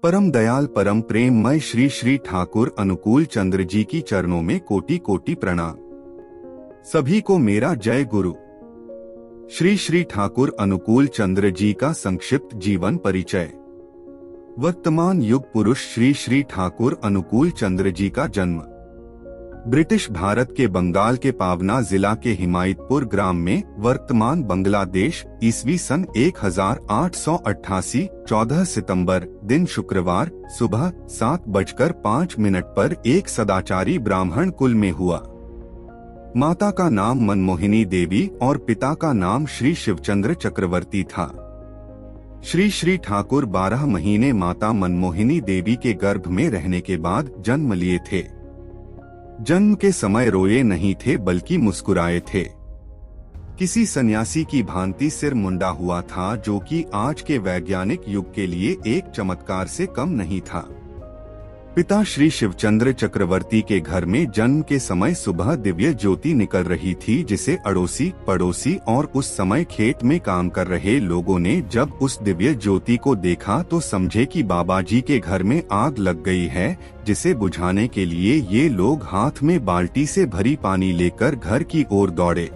परम दयाल परम प्रेममय श्री श्री ठाकुर अनुकूल चंद्र जी की चरणों में कोटि कोटि प्रणाम। सभी को मेरा जय गुरु। श्री श्री ठाकुर अनुकूल चंद्र जी का संक्षिप्त जीवन परिचय। वर्तमान युग पुरुष श्री श्री ठाकुर अनुकूल चंद्र जी का जन्म ब्रिटिश भारत के बंगाल के पावना जिला के हिमायतपुर ग्राम में, वर्तमान बांग्लादेश, ईस्वी सन 1888, 14 सितंबर, दिन शुक्रवार, सुबह 7:05 पर एक सदाचारी ब्राह्मण कुल में हुआ। माता का नाम मनमोहिनी देवी और पिता का नाम श्री शिवचंद्र चक्रवर्ती था। श्री श्री ठाकुर 12 महीने माता मनमोहिनी देवी के गर्भ में रहने के बाद जन्म लिए थे। जन्म के समय रोए नहीं थे बल्कि मुस्कुराए थे। किसी सन्यासी की भांति सिर मुंडा हुआ था, जो कि आज के वैज्ञानिक युग के लिए एक चमत्कार से कम नहीं था। पिता श्री शिवचंद्र चक्रवर्ती के घर में जन्म के समय सुबह दिव्य ज्योति निकल रही थी, जिसे अड़ोसी पड़ोसी और उस समय खेत में काम कर रहे लोगों ने जब उस दिव्य ज्योति को देखा तो समझे कि बाबा जी के घर में आग लग गई है, जिसे बुझाने के लिए ये लोग हाथ में बाल्टी से भरी पानी लेकर घर की ओर दौड़े।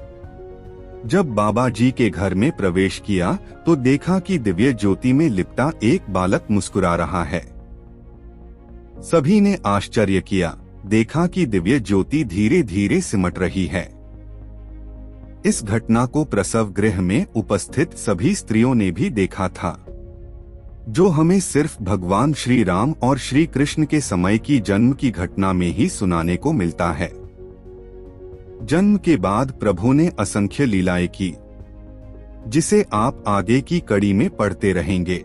जब बाबा जी के घर में प्रवेश किया तो देखा कि दिव्य ज्योति में लिपटा एक बालक मुस्कुरा रहा है। सभी ने आश्चर्य किया, देखा कि दिव्य ज्योति धीरे धीरे सिमट रही है। इस घटना को प्रसव गृह में उपस्थित सभी स्त्रियों ने भी देखा था, जो हमें सिर्फ भगवान श्री राम और श्री कृष्ण के समय की जन्म की घटना में ही सुनाने को मिलता है। जन्म के बाद प्रभु ने असंख्य लीलाएं की, जिसे आप आगे की कड़ी में पढ़ते रहेंगे।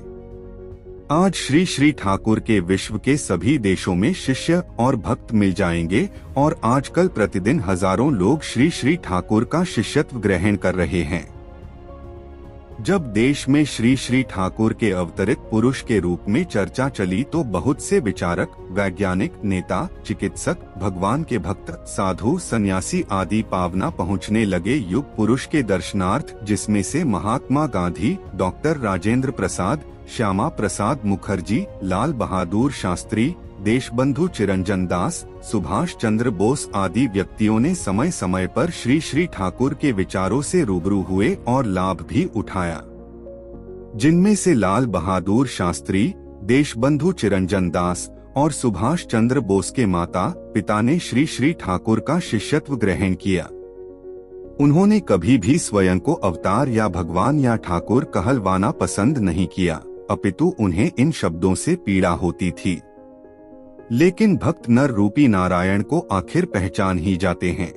आज श्री श्री ठाकुर के विश्व के सभी देशों में शिष्य और भक्त मिल जाएंगे और आजकल प्रतिदिन हजारों लोग श्री श्री ठाकुर का शिष्यत्व ग्रहण कर रहे हैं। जब देश में श्री श्री ठाकुर के अवतरित पुरुष के रूप में चर्चा चली तो बहुत से विचारक, वैज्ञानिक, नेता, चिकित्सक, भगवान के भक्त, साधु, सन्यासी आदि पावना पहुंचने लगे युग पुरुष के दर्शनार्थ, जिसमें से महात्मा गांधी, डॉक्टर राजेंद्र प्रसाद, श्यामा प्रसाद मुखर्जी, लाल बहादुर शास्त्री, देशबंधु चिरंजन दास, सुभाष चंद्र बोस आदि व्यक्तियों ने समय समय पर श्री श्री ठाकुर के विचारों से रूबरू हुए और लाभ भी उठाया। जिनमें से लाल बहादुर शास्त्री, देशबंधु चिरंजन दास और सुभाष चंद्र बोस के माता पिता ने श्री श्री ठाकुर का शिष्यत्व ग्रहण किया। उन्होंने कभी भी स्वयं को अवतार या भगवान या ठाकुर कहलवाना पसंद नहीं किया, अपितु उन्हें इन शब्दों से पीड़ा होती थी। लेकिन भक्त नर रूपी नारायण को आखिर पहचान ही जाते हैं।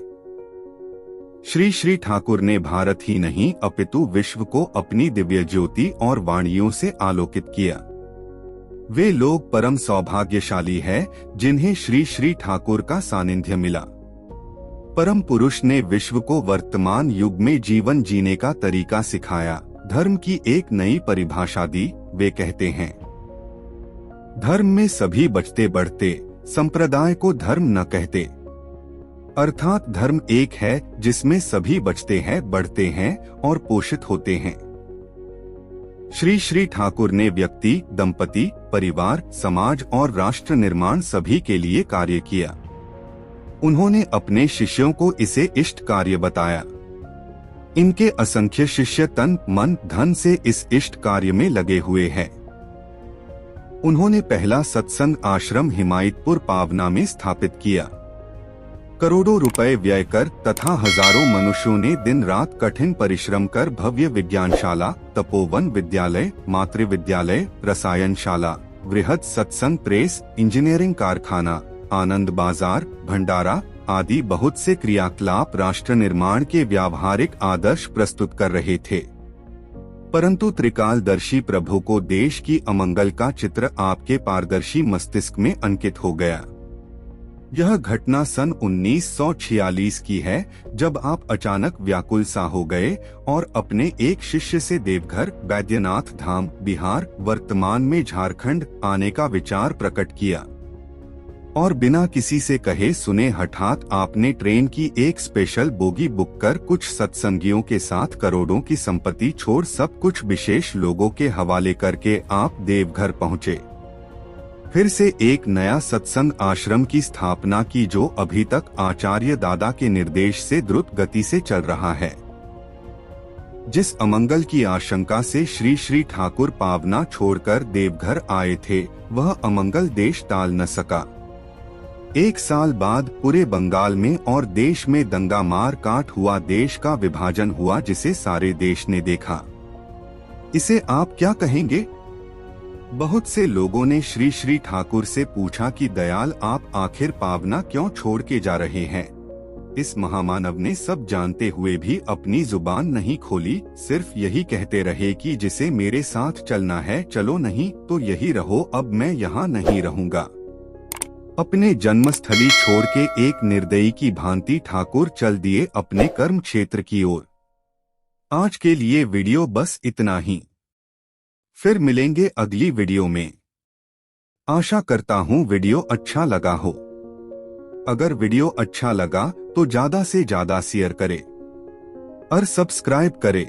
श्री श्री ठाकुर ने भारत ही नहीं अपितु विश्व को अपनी दिव्य ज्योति और वाणियों से आलोकित किया। वे लोग परम सौभाग्यशाली हैं, जिन्हें श्री श्री ठाकुर का सानिध्य मिला। परम पुरुष ने विश्व को वर्तमान युग में जीवन जीने का तरीका सिखाया, धर्म की एक नई परिभाषा दी। वे कहते हैं, धर्म में सभी बचते बढ़ते, संप्रदाय को धर्म न कहते। अर्थात धर्म एक है जिसमें सभी बचते हैं, बढ़ते हैं और पोषित होते हैं। श्री श्री ठाकुर ने व्यक्ति, दंपति, परिवार, समाज और राष्ट्र निर्माण सभी के लिए कार्य किया। उन्होंने अपने शिष्यों को इसे इष्ट कार्य बताया। इनके असंख्य शिष्य तन, मन, धन से इस इष्ट कार्य में लगे हुए हैं। उन्होंने पहला सत्संग आश्रम हिमायतपुर पावना में स्थापित किया। करोड़ों रुपए व्यय कर तथा हजारों मनुष्यों ने दिन रात कठिन परिश्रम कर भव्य विज्ञानशाला, तपोवन विद्यालय, मातृ विद्यालय, रसायनशाला, वृहद सत्संग प्रेस, इंजीनियरिंग कारखाना, आनंद बाजार, भंडारा आदि बहुत से क्रियाकलाप राष्ट्र निर्माण के व्यावहारिक आदर्श प्रस्तुत कर रहे थे। परंतु त्रिकालदर्शी प्रभु को देश की अमंगल का चित्र आपके पारदर्शी मस्तिष्क में अंकित हो गया। यह घटना सन 1946 की है, जब आप अचानक व्याकुल सा हो गए और अपने एक शिष्य से देवघर, बैद्यनाथ धाम, बिहार, वर्तमान में झारखंड आने का विचार प्रकट किया। और बिना किसी से कहे सुने हठात आपने ट्रेन की एक स्पेशल बोगी बुक कर कुछ सत्संगियों के साथ करोड़ों की संपत्ति छोड़ सब कुछ विशेष लोगों के हवाले करके आप देवघर पहुँचे। फिर से एक नया सत्संग आश्रम की स्थापना की, जो अभी तक आचार्य दादा के निर्देश से द्रुत गति से चल रहा है। जिस अमंगल की आशंका से श्री श्री ठाकुर पावना छोड़कर देवघर आए थे, वह अमंगल देश टाल न सका। 1 साल बाद पूरे बंगाल में और देश में दंगा मार काट हुआ, देश का विभाजन हुआ, जिसे सारे देश ने देखा। इसे आप क्या कहेंगे? बहुत से लोगों ने श्री श्री ठाकुर से पूछा कि दयाल, आप आखिर पावना क्यों छोड़ के जा रहे हैं? इस महामानव ने सब जानते हुए भी अपनी जुबान नहीं खोली, सिर्फ यही कहते रहे कि जिसे मेरे साथ चलना है चलो, नहीं तो यही रहो, अब मैं यहाँ नहीं रहूंगा। अपने जन्मस्थली छोड़ के एक निर्दयी की भांति ठाकुर चल दिए अपने कर्म क्षेत्र की ओर। आज के लिए वीडियो बस इतना ही, फिर मिलेंगे अगली वीडियो में। आशा करता हूँ वीडियो अच्छा लगा हो। अगर वीडियो अच्छा लगा तो ज्यादा से ज्यादा शेयर करें और सब्सक्राइब करें।